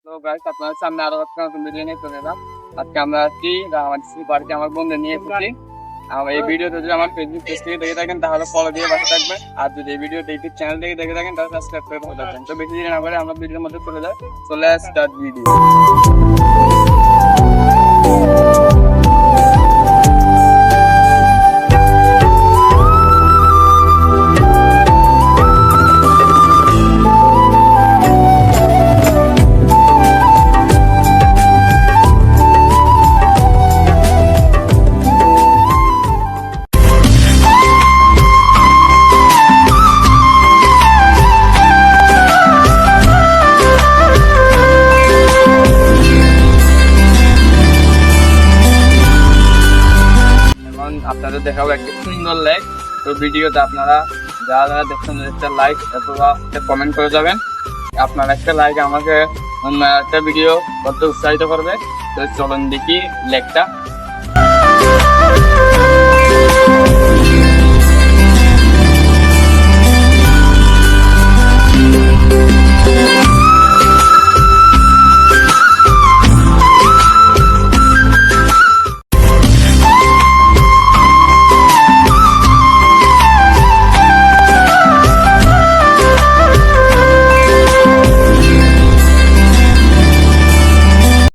তো গাইস আপনাদের সামনে আরো একটা নতুন ভিডিও নিয়ে চলে এলাম। আজকে আমরা আসছি আমাদের বাড়িতে আমার বন্ধু নিয়ে এসেছি। এই ভিডিওতে যদি আমার ফেসবুক পেজ থেকে দেখে থাকেন তাহলে ফলো দিয়ে পাশে থাকবেন, আর যদি এই ভিডিওতে ইউটিউব চ্যানেল থেকে দেখে থাকেন তাহলে সাবস্ক্রাইব করে পাশে থাকবেন। তো বেশি দেরি না করে আমরা ভিডিওর মধ্যে চলে স্টার্ট ভিডিও। আপনাদের দেখাবো একটা সুন্দর লেক। তো ভিডিওতে আপনারা যারা যারা দেখছেন একটা লাইক অথবা কমেন্ট করে যাবেন। আপনার একটা লাইক আমাকে একটা ভিডিও করতে উৎসাহিত করবে। তো চলুন দেখি লেকটা।